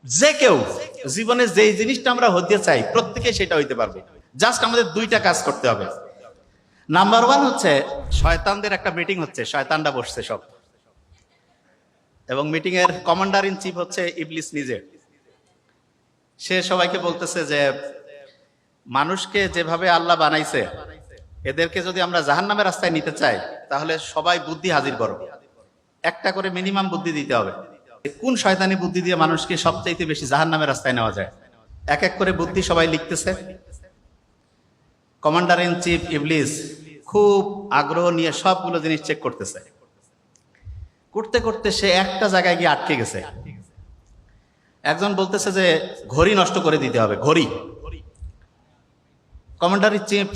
যে কেউ জীবনে যেই জিনিসটা আমরা হতে চাই প্রত্যেকে সেটা হইতে পারবে। জাস্ট আমাদের দুইটা কাজ করতে হবে। নাম্বার ওয়ান হচ্ছে শয়তানদের একটা মিটিং হচ্ছে, শয়তানরা বসছে সব, এবং মিটিং এর কমান্ডার ইন চিফ হচ্ছে ইবলিস নিজে। সে সবাইকে বলতেছে যে মানুষকে যেভাবে আল্লাহ বানাইছে এদেরকে যদি আমরা জাহান্নামের রাস্তায় নিতে চাই তাহলে সবাই বুদ্ধি হাজির করো, একটা করে মিনিমাম বুদ্ধি দিতে হবে। কোন শয়তানি বুদ্ধি দিয়ে মানুষকে সবচাইতে বেশি জাহান্নামের রাস্তায় নেওয়া যায়। এক এক করে বুদ্ধি সবাই লিখতেছে। কমান্ডার ইন চিফ ইবলিস খুব আগ্রহ নিয়ে সবগুলো জিনিস চেক করতেছে। করতে করতে সে একটা জায়গায় গিয়ে আটকে গেছে। একজন বলতেছে যে ঘড়ি নষ্ট করে দিতে হবে, ঘড়ি। কমান্ডার ইন চিফ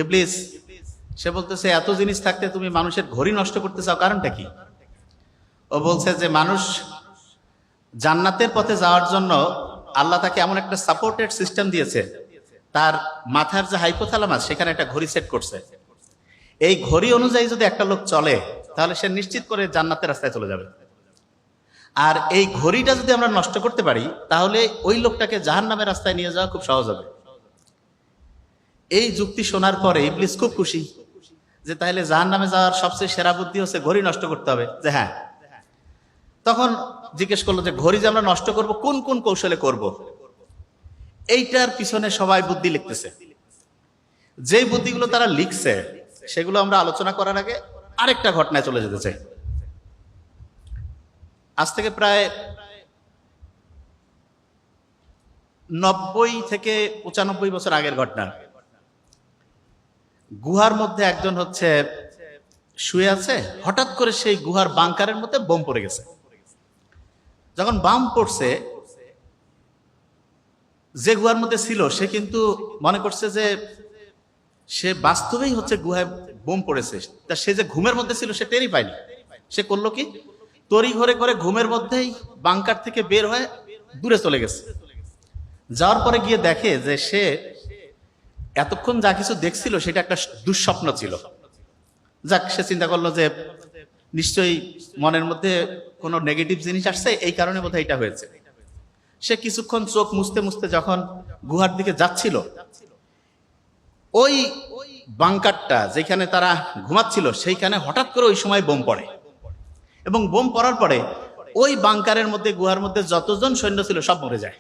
ইবলিস সে বলতেছে এত জিনিস থাকতে তুমি মানুষের ঘড়ি নষ্ট করতে চাও, কারণটা কি? ও বলছে যে মানুষ জান্নাতের পথে যাওয়ার জন্য আল্লাহ তাকে এমন একটা সাপোর্টেড সিস্টেম দিয়েছে, তার মাথার যে হাইপোথ্যালামাস সেখানে একটা ঘড়ি সেট করছে। এই ঘড়ি অনুযায়ী যদি একটা লোক চলে তাহলে সে নিশ্চিত করে জান্নাতের রাস্তায় চলে যাবে। আর এই ঘড়িটা যদি আমরা নষ্ট করতে পারি তাহলে ওই লোকটাকে জাহান্নামের রাস্তায় নিয়ে যাওয়া খুব সহজ হবে। এই যুক্তি শোনার পরে ইবলিস খুব খুশি যে তাহলে জাহান্নামে যাওয়ার সবচেয়ে সেরা বুদ্ধি হচ্ছে ঘড়ি নষ্ট করতে হবে। যে হ্যাঁ, তখন জিজ্ঞেস করলো যে ঘড়ি যে আমরা নষ্ট করব কোন কোন কৌশলে করব। এইটার পিছনে সবাই বুদ্ধি লিখতেছে। যেই বুদ্ধিগুলো তারা লিখছে সেগুলো আমরা আলোচনা করার আগে আরেকটা ঘটনায় চলে যেতে চাই। আজ থেকে প্রায় 90 থেকে 95 বছর আগের ঘটনা। গুহার মধ্যে একজন হচ্ছে শুয়ে আছে, হঠাৎ করে সেই গুহার বাংকারের মধ্যে বোম পড়ে গেছে। যখন বাম পড়ছে, যে গুহার মধ্যে ছিল সে কিন্তু মনে করছে যে সে বাস্তবেই হচ্ছে গুহায় বোম পড়েছে। তা সে যে ঘুমের মধ্যে ছিল সে টেরই পায়নি। সে করলো কি, তড়ি ঘরে করে ঘুমের মধ্যেই বাংকার থেকে বের হয়ে দূরে চলে গেছে। যাওয়ার পরে গিয়ে দেখে যে সে এতক্ষণ যা কিছু দেখছিল সেটা একটা দুঃস্বপ্ন ছিল। যাক, সে চিন্তা করলো যে নিশ্চয়ই মনের মধ্যে কোনো নেগেটিভ জিনিস আসছে, এই কারণে বোধহয় এটা হয়েছে। সে কিছুক্ষণ চোখ মুছতে মুছতে যখন গুহার দিকে যাচ্ছিল, ওই বাংকারটা যেখানে তারা ঘুমাচ্ছিল সেইখানে হঠাৎ করে ওই সময় বোম পড়ে, এবং বোম পড়ার পরে ওই বাংকারের মধ্যে গুহার মধ্যে যতজন সৈন্য ছিল সব মরে যায়।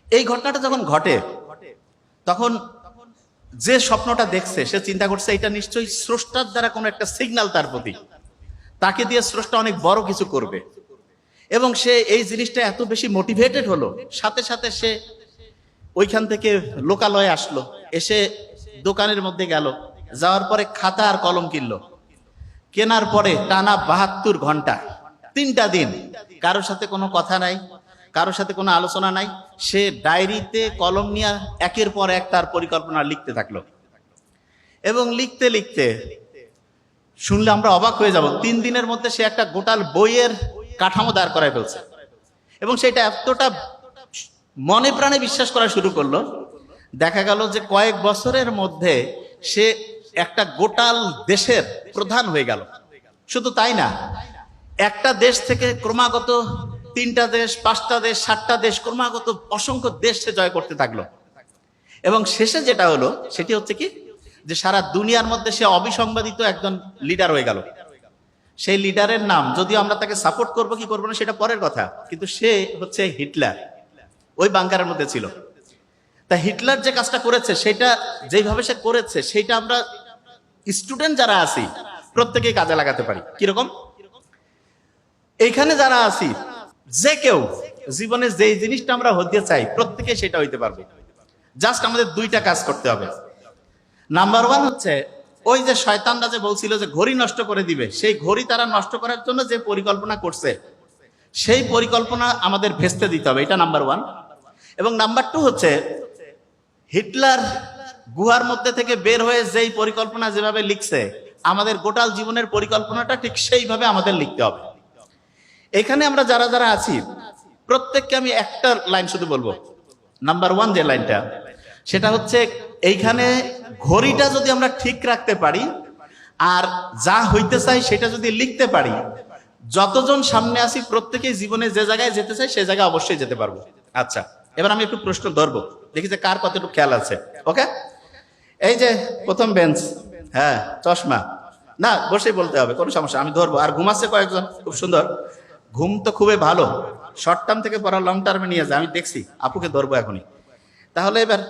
এই ঘটনাটা যখন ঘটে তখন যে স্বপ্নটা দেখছে সে চিন্তা করছে এটা নিশ্চয়ই স্রষ্টার দ্বারা কোনো একটা সিগন্যাল তার প্রতি, তাকে দিয়ে স্রষ্টা অনেক বড় কিছু করবে। এবং সে এই জিনিসটা এত বেশি মোটিভেটেড হলো, সাথে সাথে সে ওইখান থেকে লোকালয়ে আসলো, এসে দোকানের মধ্যে গেল, যাওয়ার পরে খাতা আর কলম কিনলো। কেনার পরে টানা 72 ঘন্টা 3টা দিন কারোর সাথে কোনো কথা নাই, কারোর সাথে কোনো আলোচনা নাই, সে ডায়েরিতে কলম নিয়ে একের পর এক তার পরিকল্পনা লিখতে থাকলো। এবং লিখতে লিখতে শুনলে আমরা অবাক হয়ে যাব, 3 দিনের মধ্যে সে একটা গোটাল বইয়ের কাঠামো দাঁড় করায় ফেলছে। এবং সেটা এতটা মনে প্রাণে বিশ্বাস করা শুরু করলো, দেখা গেল যে কয়েক বছরের মধ্যে সে একটা গোটাল দেশের প্রধান হয়ে গেল। শুধু তাই না, একটা দেশ থেকে ক্রমাগত 3টা দেশ, 5টা দেশ, 7টা দেশ, ক্রমাগত অসংখ্য দেশ সে জয় করতে থাকলো। এবং শেষে যেটা হলো সেটি হচ্ছে কি, যে সারা দুনিয়ার মধ্যে সে অবিসংবাদিত একজন লিডার হয়ে গেল। সেই লিডারের নাম, যদিও আমরা তাকে সাপোর্ট করবো কি করবো না সেটা পরের কথা, কিন্তু সে হচ্ছে হিটলার। ওই বাংকারের মধ্যে ছিল। তা হিটলার যে কাজটা করেছে সেটা যেইভাবে সে করেছে সেটা আমরা স্টুডেন্ট যারা আছি প্রত্যেকেই কাজে লাগাতে পারি। কিরকম? এইখানে যারা আছি যে কেউ জীবনে যেই জিনিসটা আমরা হতে চাই প্রত্যেকে সেটা হইতে পারবে। জাস্ট আমাদের দুইটা কাজ করতে হবে। নাম্বার ওয়ান হচ্ছে ওই যে শয়তানরা যে বলছিল যে ঘড়ি নষ্ট করে দিবে, সেই ঘড়ি তারা নষ্ট করার জন্য যে পরিকল্পনা করছে সেই পরিকল্পনা আমাদের ভেস্তে দিতে হবে, এটা নাম্বার ওয়ান। এবং নাম্বার টু হচ্ছে হিটলার গুহার মধ্যে থেকে বের হয়ে যেই পরিকল্পনা যেভাবে লিখছে, আমাদের গোটাল জীবনের পরিকল্পনাটা ঠিক সেইভাবে আমাদের লিখতে হবে। এখানে আমরা যারা যারা আছি প্রত্যেককে আমি একটা লাইন শুধু বলবো। নাম্বার ওয়ান যে লাইনটা, সেটা হচ্ছে এইখানে ঘড়িটা যদি আমরা ঠিক রাখতে পারি আর যা হইতে চাই সেটা যদি লিখতে পারি, যতজন সামনে আসি প্রত্যেকেই জীবনে যে জায়গায় যেতে চাই সে জায়গায় অবশ্যই যেতে পারবো। আচ্ছা, এবার আমি একটু প্রশ্ন ধরবো, দেখি যে কার কতটুকু খেয়াল আছে। ওকে, এই যে প্রথম বেঞ্চ, হ্যাঁ চশমা, না বসেই বলতে হবে, কোনো সমস্যা, আমি ধরবো। আর ঘুমাচ্ছে কয়েকজন, খুব সুন্দর, ঘুম তো খুবই ভালো, শর্ট টার্ম থেকে পড়া লং টার্মে নিয়ে যায়, আমি দেখছি, আপুকে ধরবো এখনই। তাহলে এবার